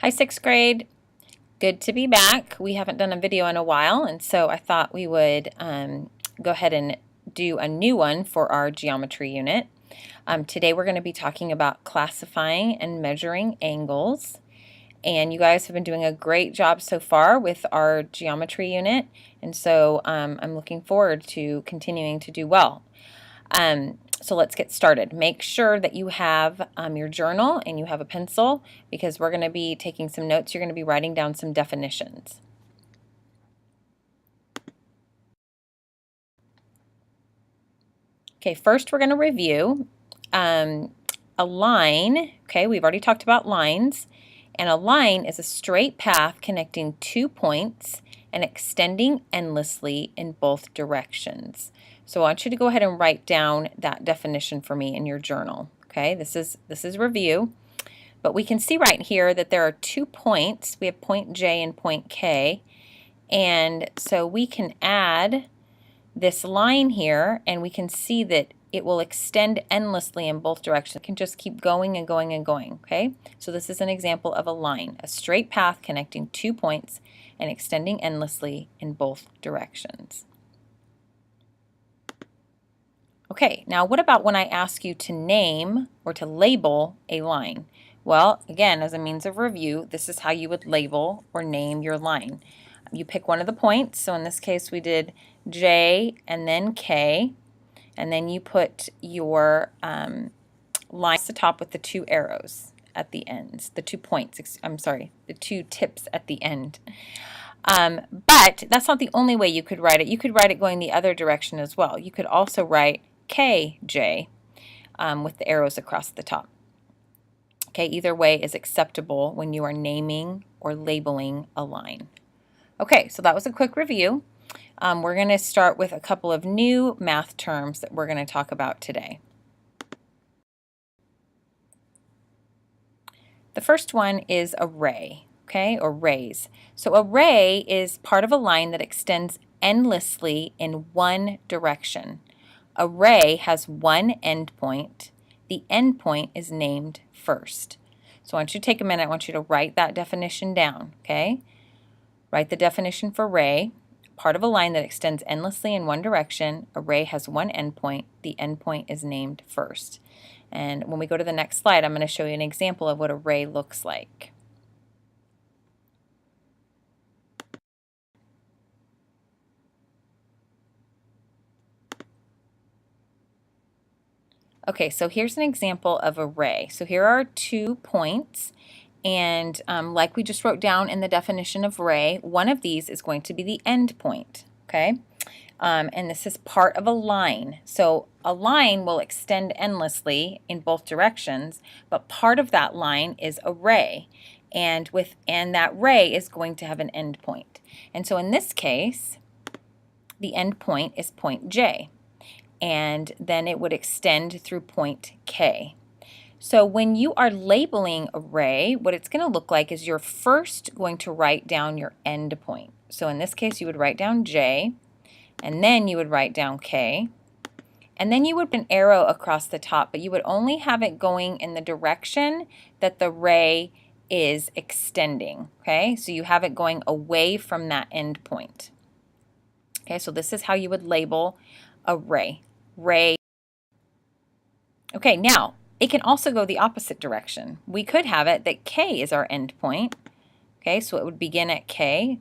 Hi, sixth grade. Good to be back. We haven't done a video in a while, and so I thought we would go ahead and do a new one for our geometry unit. Today we're going to be talking about classifying and measuring angles. And you guys have been doing a great job so far with our geometry unit, and so I'm looking forward to continuing to do well. So let's get started. Make sure that you have your journal and you have a pencil because we're going to be taking some notes. You're going to be writing down some definitions. Okay, first we're going to review a line. Okay, we've already talked about lines. And a line is a straight path connecting 2 points and extending endlessly in both directions. So I want you to go ahead and write down that definition for me in your journal. Okay, this is review. But we can see right here that there are 2 points. We have point J and point K. And so we can add this line here, and we can see that it will extend endlessly in both directions. It can just keep going and going and going, okay? So this is an example of a line, a straight path connecting 2 points and extending endlessly in both directions. Okay, now what about when I ask you to name or to label a line? Well, again, as a means of review, this is how you would label or name your line. You pick one of the points, so in this case we did J and then K, and then you put your line at the top with the 2 arrows at the ends, the 2 points, the 2 tips at the end. But that's not the only way you could write it. You could write it going the other direction as well. You could also write KJ with the arrows across the top. Okay, either way is acceptable when you are naming or labeling a line. Okay, so that was a quick review. We're going to start with a couple of new math terms that we're going to talk about today. The first one is a ray, okay, or rays. So a ray is part of a line that extends endlessly in one direction. A ray has one endpoint. The endpoint is named first. So I want you to take a minute. I want you to write that definition down, okay? Write the definition for ray. Part of a line that extends endlessly in one direction. A ray has one endpoint. The endpoint is named first. And when we go to the next slide, I'm going to show you an example of what a ray looks like. Okay, so here's an example of a ray. So here are 2 points, and like we just wrote down in the definition of ray, one of these is going to be the end point, okay? And this is part of a line. So a line will extend endlessly in both directions, but part of that line is a ray, and that ray is going to have an end point. And so in this case, the end point is point J, and then it would extend through point K. So when you are labeling a ray, what it's going to look like is you're first going to write down your end point. So in this case, you would write down J, and then you would write down K, and then you would put an arrow across the top, but you would only have it going in the direction that the ray is extending, okay? So you have it going away from that end point. Okay, so this is how you would label a ray. Ray. Okay, now it can also go the opposite direction. We could have it that K is our end point. Okay, so it would begin at K,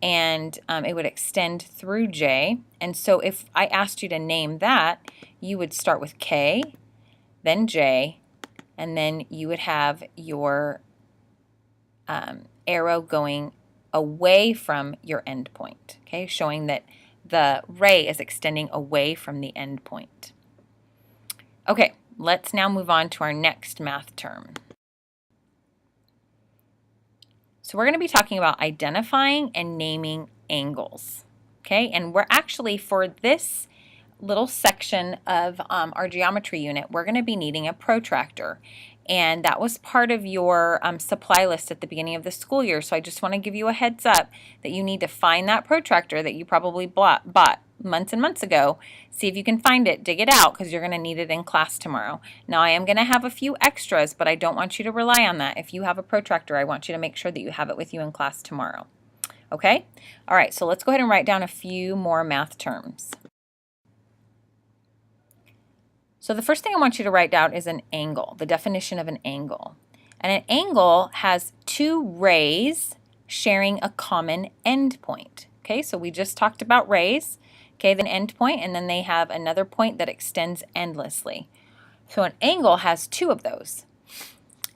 and it would extend through J. And so if I asked you to name that, you would start with K, then J, and then you would have your arrow going away from your end point, okay, showing that the ray is extending away from the end point. Okay, let's now move on to our next math term. So we're going to be talking about identifying and naming angles, okay? And we're actually, for this little section of our geometry unit, we're going to be needing a protractor. and that was part of your supply list at the beginning of the school year. So I just want to give you a heads up that you need to find that protractor that you probably bought months and months ago. See if you can find it, dig it out, because you're going to need it in class tomorrow. Now I am going to have a few extras, but I don't want you to rely on that. If you have a protractor, I want you to make sure that you have it with you in class tomorrow. Okay? All right, so let's go ahead and write down a few more math terms. So the first thing I want you to write down is an angle, the definition of an angle. And an angle has two rays sharing a common endpoint. Okay, so we just talked about rays, okay, then endpoint, and then they have another point that extends endlessly. So an angle has two of those.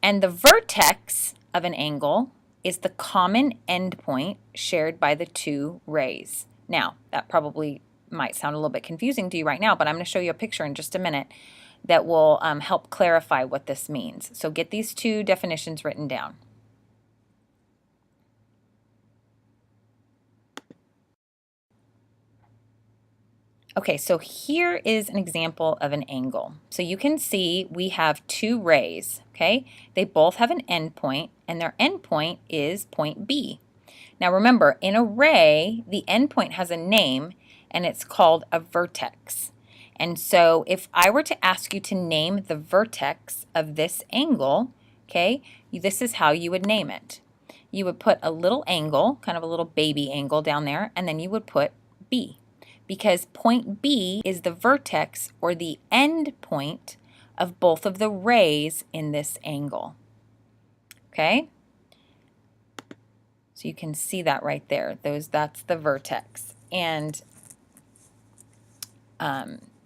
And the vertex of an angle is the common endpoint shared by the two rays. Now, that probably might sound a little bit confusing to you right now, but I'm going to show you a picture in just a minute that will help clarify what this means. So get these two definitions written down. Okay, so here is an example of an angle. So you can see we have two rays, okay? They both have an endpoint, and their endpoint is point B. Now remember, in a ray, the endpoint has a name, and it's called a vertex. And so if I were to ask you to name the vertex of this angle, okay, this is how you would name it. You would put a little angle, kind of a little baby angle down there, and then you would put B, because point B is the vertex or the end point of both of the rays in this angle. Okay? So you can see that right there. That's the vertex. And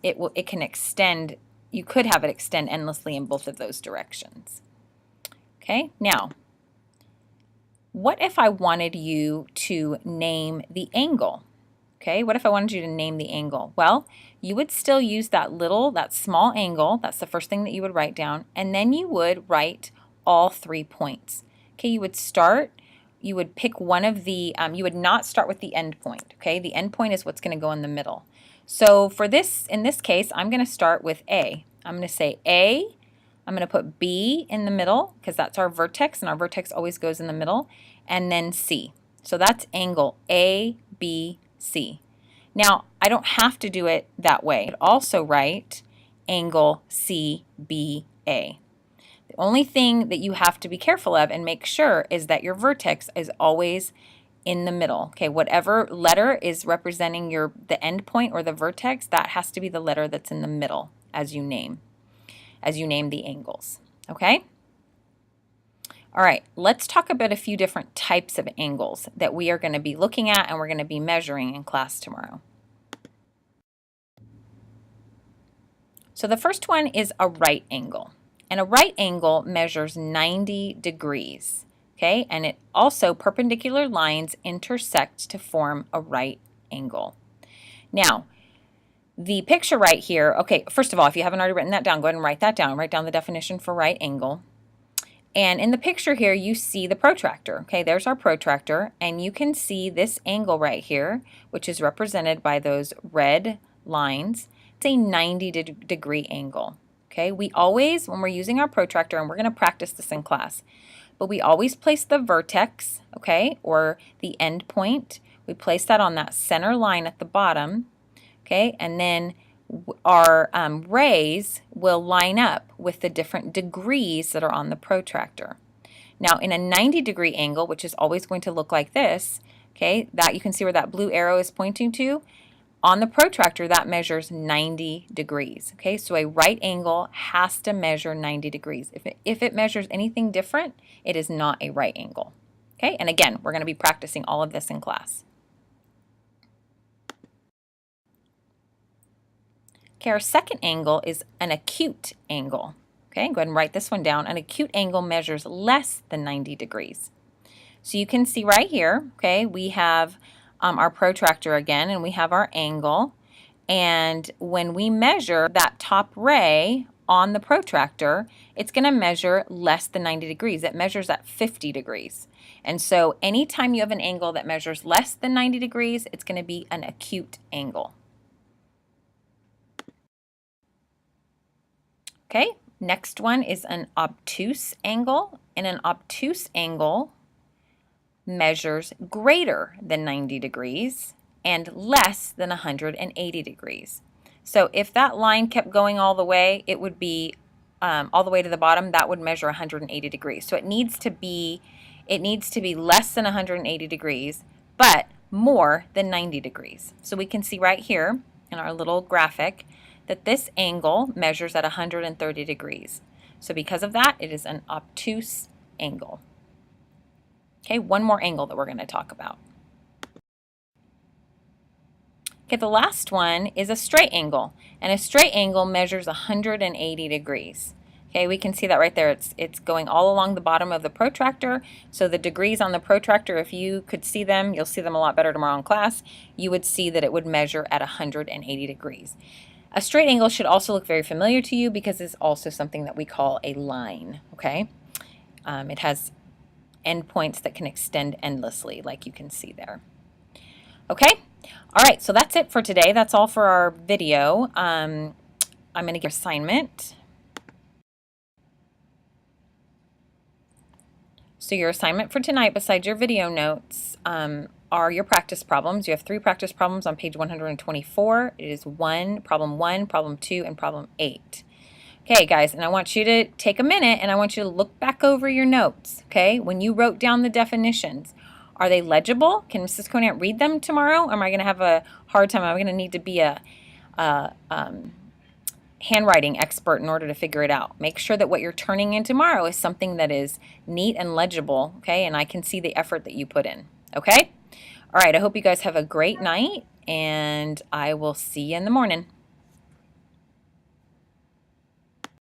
it can extend, you could have it extend endlessly in both of those directions. Okay? Now, what if I wanted you to name the angle? Okay, what if I wanted you to name the angle? Well, you would still use that small angle. That's the first thing that you would write down. And then you would write all 3 points. Okay, you would pick one of the, you would not start with the end point. Okay, the end point is what's going to go in the middle. So for this, in this case, I'm going to start with A. I'm going to say A. I'm going to put B in the middle because that's our vertex, and our vertex always goes in the middle. And then C. So that's angle A, B, C. Now, I don't have to do it that way. I could also write angle CBA. The only thing that you have to be careful of and make sure is that your vertex is always in the middle. Okay, whatever letter is representing the end point or the vertex, that has to be the letter that's in the middle as you name the angles. Okay? All right, let's talk about a few different types of angles that we are going to be looking at and we're going to be measuring in class tomorrow. So the first one is a right angle. And a right angle measures 90 degrees. Okay, and it also perpendicular lines intersect to form a right angle. Now, the picture right here, okay, first of all, if you haven't already written that down, go ahead and write that down. Write down the definition for right angle. And in the picture here, you see the protractor. Okay, there's our protractor, and you can see this angle right here, which is represented by those red lines. It's a 90-degree angle. Okay, we always, when we're using our protractor, and we're going to practice this in class, but we always place the vertex, okay, or the end point. We place that on that center line at the bottom, okay, and then our rays will line up with the different degrees that are on the protractor. Now, in a 90-degree angle, which is always going to look like this, okay, that you can see where that blue arrow is pointing to, on the protractor, that measures 90 degrees. Okay, so a right angle has to measure 90 degrees. If it measures anything different, it is not a right angle. Okay, and again, we're going to be practicing all of this in class. Okay, our second angle is an acute angle. Okay, go ahead and write this one down. An acute angle measures less than 90 degrees. So you can see right here, okay, we have our protractor again, and we have our angle. And when we measure that top ray on the protractor, it's going to measure less than 90 degrees. It measures at 50 degrees. And so anytime you have an angle that measures less than 90 degrees, it's going to be an acute angle. Okay, Next one is an obtuse angle, and an obtuse angle measures greater than 90 degrees and less than 180 degrees. So if that line kept going all the way, it would be all the way to the bottom, that would measure 180 degrees. So it needs to be less than 180 degrees, but more than 90 degrees. So we can see right here in our little graphic that this angle measures at 130 degrees. So because of that, it is an obtuse angle. Okay, one more angle that we're going to talk about. Okay, the last one is a straight angle, and a straight angle measures 180 degrees. Okay, we can see that right there. It's going all along the bottom of the protractor. So the degrees on the protractor, if you could see them, you'll see them a lot better tomorrow in class, you would see that it would measure at 180 degrees. A straight angle should also look very familiar to you because it's also something that we call a line, okay? It has endpoints that can extend endlessly, like you can see there. Okay? All right, so that's it for today. That's all for our video. I'm going to give assignment. So your assignment for tonight, besides your video notes, are your practice problems. You have 3 practice problems on page 124. It is problem 1, problem 2, and problem 8. Okay, guys, and I want you to take a minute and I want you to look back over your notes, okay? When you wrote down the definitions, are they legible? Can Mrs. Conant read them tomorrow? Or am I going to have a hard time? I'm going to need to be a handwriting expert in order to figure it out. Make sure that what you're turning in tomorrow is something that is neat and legible, okay? And I can see the effort that you put in, okay? All right, I hope you guys have a great night, and I will see you in the morning.